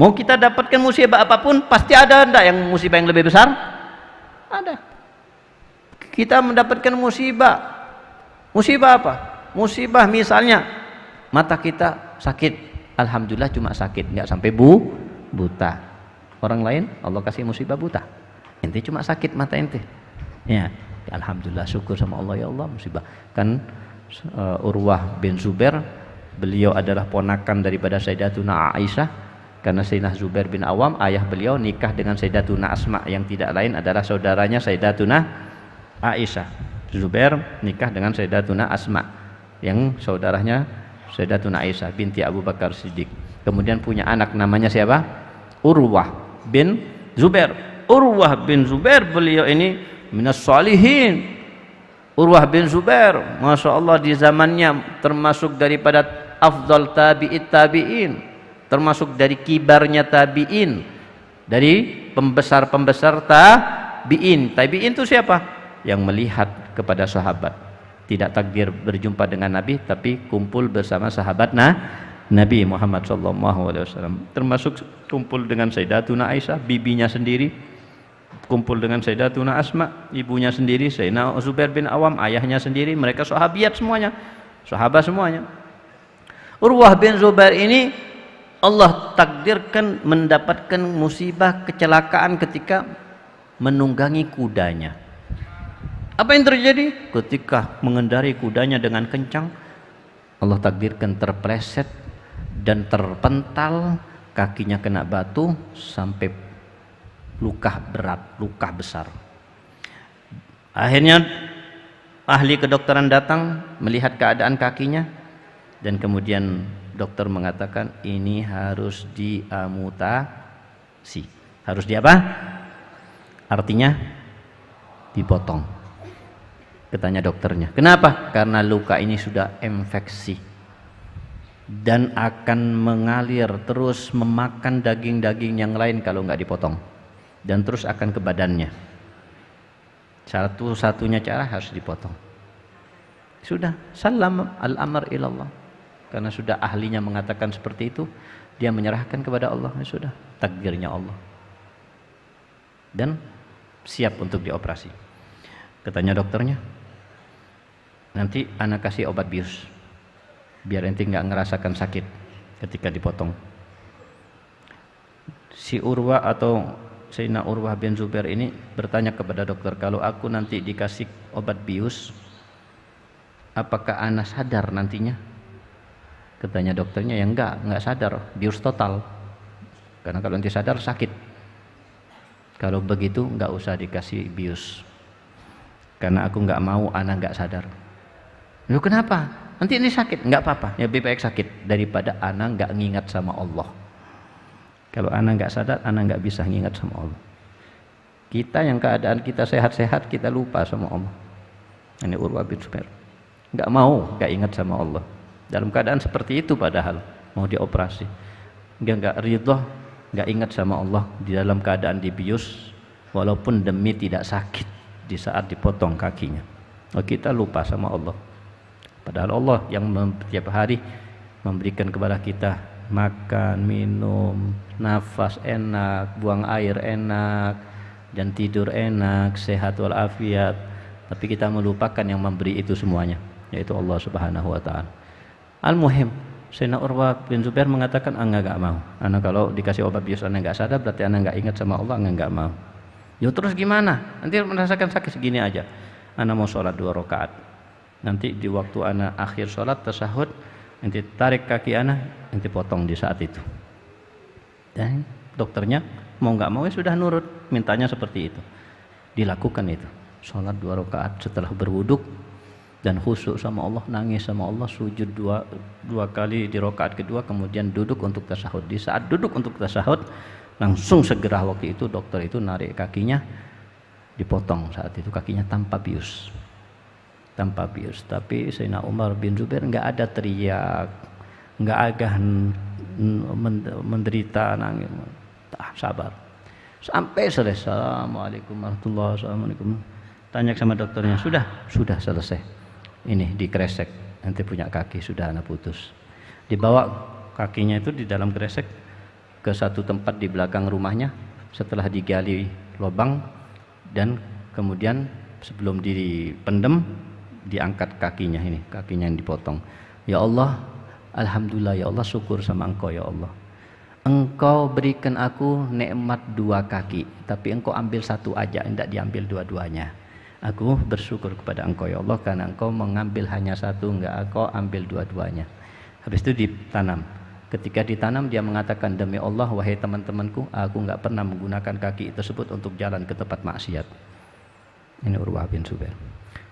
Mau kita dapatkan musibah apapun, pasti ada enggak yang musibah yang lebih besar? Ada. Kita mendapatkan musibah. Musibah apa? Musibah misalnya mata kita sakit. Alhamdulillah cuma sakit, enggak sampai buta. Orang lain Allah kasih musibah buta. Ente cuma sakit mata ente. Ya, alhamdulillah syukur sama Allah, ya Allah musibah. Kan Urwah bin Zubair, beliau adalah ponakan daripada Sayyidatuna Aisyah, karena Sayyidina Zubair bin Awam ayah beliau nikah dengan Sayyidatuna Asma yang tidak lain adalah saudaranya Sayyidatuna Aisyah. Zubair nikah dengan Sayyidatuna Asma yang saudaranya Sayyidatuna Aisyah binti Abu Bakar Siddiq. Kemudian punya anak namanya siapa? Urwah bin Zubair. Urwah bin Zubair beliau ini minas shalihin. Urwah bin Zubair, Masya Allah, di zamannya termasuk daripada afdal tabi'in, termasuk dari kibarnya tabi'in, dari pembesar-pembesar tabi'in. Tabi'in itu siapa? Yang melihat kepada sahabat, tidak takdir berjumpa dengan Nabi, tapi kumpul bersama sahabat Nabi Muhammad SAW. Termasuk kumpul dengan Sayyidatuna Aisyah, bibinya sendiri, kumpul dengan Sayyidatuna Asma, ibunya sendiri, Sayyidina Zubair bin Awam, ayahnya sendiri, mereka sahabiat semuanya, sahabat semuanya. Urwah bin Zubair ini Allah takdirkan mendapatkan musibah kecelakaan ketika menunggangi kudanya. Apa yang terjadi? Ketika mengendarai kudanya dengan kencang, Allah takdirkan terpleset dan terpental, kakinya kena batu sampai luka berat, luka besar. Akhirnya ahli kedokteran datang melihat keadaan kakinya, dan kemudian dokter mengatakan ini harus diamputasi. Harus di apa? Artinya dipotong. Katanya dokternya. Kenapa? Karena luka ini sudah infeksi dan akan mengalir terus memakan daging-daging yang lain kalau nggak dipotong, dan terus akan ke badannya. Satu-satunya cara harus dipotong. Sudah, salam al-amr ilallah. Karena sudah ahlinya mengatakan seperti itu, dia menyerahkan kepada Allah. Ya sudah, takdirnya Allah. Dan siap untuk dioperasi. Katanya dokternya, nanti anak kasih obat bius, biar ente nggak ngerasakan sakit ketika dipotong. Si Urwah atau Sayyidina Urwah bin Zubair ini bertanya kepada dokter, kalau aku nanti dikasih obat bius, apakah ana sadar nantinya? Katanya dokternya, ya enggak sadar, bius total. Karena kalau nanti sadar sakit. Kalau begitu enggak usah dikasih bius. Karena aku enggak mau ana enggak sadar. Loh kenapa? Nanti ini sakit, enggak apa-apa. Ya lebih baik sakit daripada ana enggak ngingat sama Allah. Kalau ana nggak sadar, ana nggak bisa ngingat sama Allah. Kita yang keadaan kita sehat-sehat, kita lupa sama Allah. Ini Urwah bin Zubair, nggak mau, nggak ingat sama Allah. Dalam keadaan seperti itu, padahal mau dioperasi, nggak ridho, nggak ingat sama Allah di dalam keadaan dibius, walaupun demi tidak sakit di saat dipotong kakinya. Oh, kita lupa sama Allah. Padahal Allah yang setiap hari memberikan kepada kita makan, minum, nafas enak, buang air enak, dan tidur enak, sehat walafiat. Tapi kita melupakan yang memberi itu semuanya, yaitu Allah Subhanahu wa ta'ala. Al-muhim, Sayyidina Urwah bin Zubair mengatakan, ana enggak mau. Ana kalau dikasih obat bius ana enggak sadar, berarti ana enggak ingat sama Allah, ana enggak mau. Ya terus gimana? Nanti merasakan sakit segini aja. Ana mau sholat 2 rakaat. Nanti di waktu ana akhir sholat tasyahud, nanti tarik kaki ana, nanti potong di saat itu. Dan dokternya mau nggak mau ya sudah nurut, mintanya seperti itu. Dilakukan itu. Sholat 2 rakaat setelah berwuduk dan khusyuk sama Allah, nangis sama Allah, sujud dua kali di rakaat kedua, kemudian duduk untuk tasyahud. Di saat duduk untuk tasyahud, langsung segera waktu itu dokter itu narik kakinya, dipotong saat itu kakinya tanpa bius. Tanpa bius. Tapi Sayyidina Umar bin Zubair nggak ada teriak, nggak ada menderita, nangis, sabar sampai selesai. Assalamualaikum warahmatullahi wabarakatuh. Tanya sama dokternya, sudah selesai. Ini dikresek, nanti punya kaki sudah anak putus. Dibawa kakinya itu di dalam kresek, ke satu tempat di belakang rumahnya setelah digali lubang, dan kemudian sebelum dipendem diangkat kakinya, ini kakinya yang dipotong. Ya Allah, alhamdulillah ya Allah, syukur sama Engkau ya Allah. Engkau berikan aku nikmat 2 kaki, tapi Engkau ambil satu aja, tidak diambil dua-duanya. Aku bersyukur kepada Engkau ya Allah, karena Engkau mengambil hanya satu, enggak Engkau ambil dua-duanya. Habis itu ditanam. Ketika ditanam dia mengatakan, demi Allah wahai teman-temanku, aku enggak pernah menggunakan kaki tersebut untuk jalan ke tempat maksiat. Ini Urwah bin Zubair.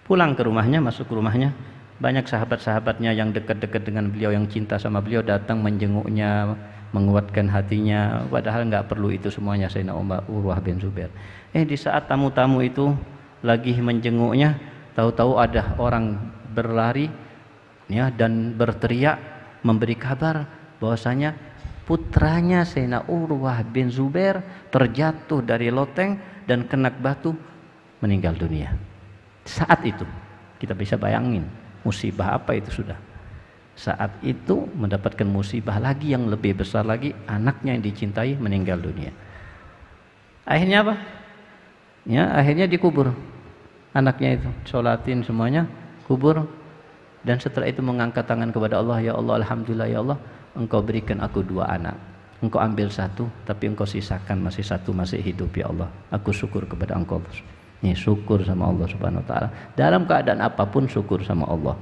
Pulang ke rumahnya, masuk ke rumahnya, banyak sahabat-sahabatnya yang dekat-dekat dengan beliau, yang cinta sama beliau, datang menjenguknya, menguatkan hatinya, padahal nggak perlu itu semuanya Sayyidina Urwah bin Zubair. Di saat tamu-tamu itu lagi menjenguknya, tahu-tahu ada orang berlari ya dan berteriak memberi kabar bahwasanya putranya Sayyidina Urwah bin Zubair terjatuh dari loteng dan kena batu, meninggal dunia. Saat itu kita bisa bayangin musibah apa itu sudah. Saat itu mendapatkan musibah lagi yang lebih besar lagi, anaknya yang dicintai meninggal dunia. Akhirnya apa? Ya, akhirnya dikubur. Anaknya itu sholatin semuanya, kubur, dan setelah itu mengangkat tangan kepada Allah, ya Allah, alhamdulillah ya Allah, Engkau berikan aku 2 anak. Engkau ambil satu, tapi Engkau sisakan masih satu masih hidup ya Allah. Aku syukur kepada Engkau. Ini syukur sama Allah Subhanahu wa taala. Dalam keadaan apapun syukur sama Allah.